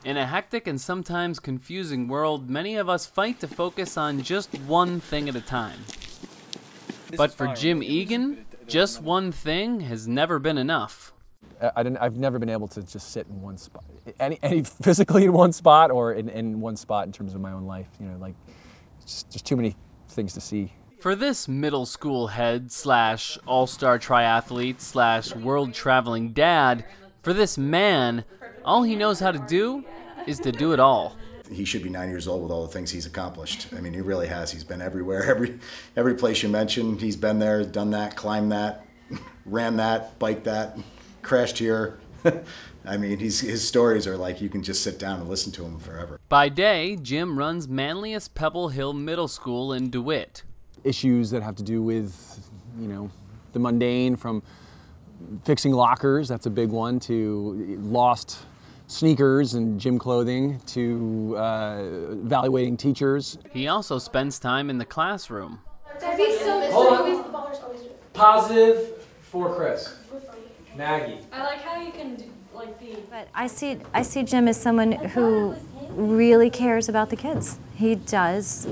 In a hectic and sometimes confusing world, many of us fight to focus on just one thing at a time. But for Jim Eagen, just one thing has never been enough. I've never been able to just sit in one spot, any physically in one spot or in one spot in terms of my own life. You know, like just too many things to see. For this middle school head slash all-star triathlete slash world traveling dad, for this man, all he knows how to do is to do it all. He should be 9 years old with all the things he's accomplished. I mean, he really has. He's been everywhere. Every place you mentioned, he's been there, done that, climbed that, ran that, biked that, crashed here. I mean, his stories are like you can just sit down and listen to them forever. By day, Jim runs manliest Pebble Hill Middle School in DeWitt. Issues that have to do with, you know, the mundane, from fixing lockers, that's a big one, to lost sneakers and gym clothing, to evaluating teachers. He also spends time in the classroom. Positive for Chris. Nagy. I like how you can be. But I see Jim as someone who really cares about the kids. He does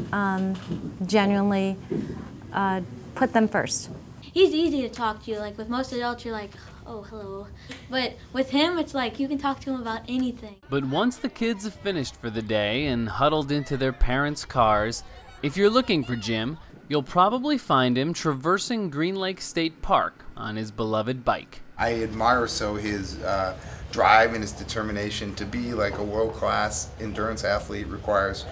genuinely put them first. He's easy to talk to. Like with most adults, you're like, oh, hello. But with him, it's like you can talk to him about anything. But once the kids have finished for the day and huddled into their parents' cars, if you're looking for Jim, you'll probably find him traversing Green Lake State Park on his beloved bike. I admire so his drive and his determination to be like a world-class endurance athlete requires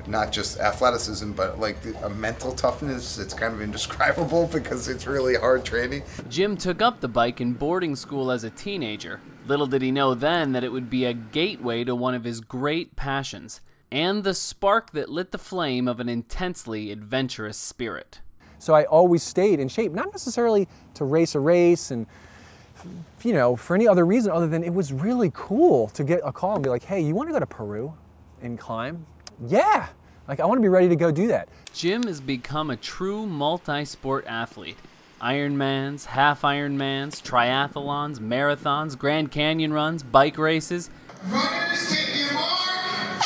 not just athleticism, but like a mental toughness. It's kind of indescribable because it's really hard training. Jim took up the bike in boarding school as a teenager. Little did he know then that it would be a gateway to one of his great passions, and the spark that lit the flame of an intensely adventurous spirit. So I always stayed in shape, not necessarily to race a race and, you know, for any other reason other than it was really cool to get a call and be like, hey, you want to go to Peru and climb? Yeah, like I want to be ready to go do that. Jim has become a true multi-sport athlete. Ironmans, half Ironmans, triathlons, marathons, Grand Canyon runs, bike races. Runners, take your mark!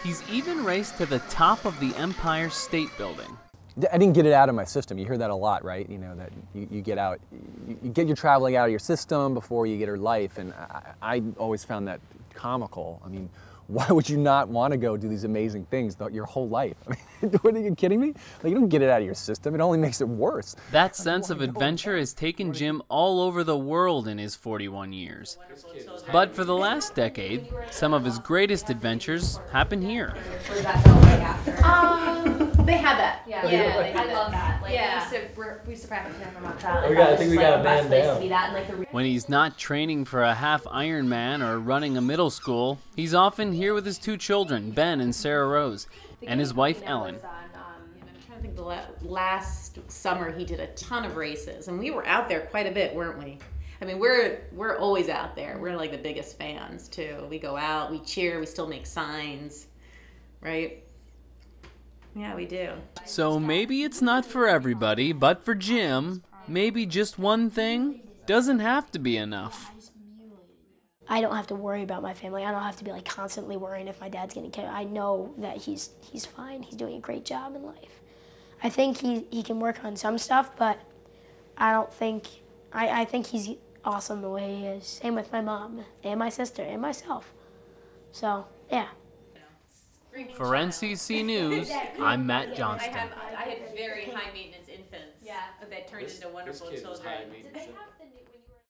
He's even raced to the top of the Empire State Building. I didn't get it out of my system. You hear that a lot, right? You know, that you get out, you get your traveling out of your system before you get your life, and I always found that comical. I mean, why would you not want to go do these amazing things your whole life? I mean, what, are you kidding me? Like, you don't get it out of your system. It only makes it worse. That sense of adventure has taken Jim all over the world in his 41 years. But for the last decade, some of his greatest adventures happen here. They had that. Yeah, I love that. Like, yeah. we used to practice in Vermont. I think we got a man down. When he's not training for a half Ironman or running a middle school, he's often here with his two children, Ben and Sarah Rose, and his wife, Ellen. I'm trying to think, the last summer he did a ton of races, and we were out there quite a bit, weren't we? I mean, we're always out there. We're like the biggest fans, too. We go out, we cheer, we still make signs, right? Yeah, we do. So maybe it's not for everybody, but for Jim, maybe just one thing doesn't have to be enough. I don't have to worry about my family. I don't have to be like constantly worrying if my dad's getting killed. I know that he's fine. He's doing a great job in life. I think he can work on some stuff, but I don't think, I think he's awesome the way he is. Same with my mom and my sister and myself. So, yeah. For NCC News, I'm Matt Johnston. I had very high maintenance infants that turned into wonderful children.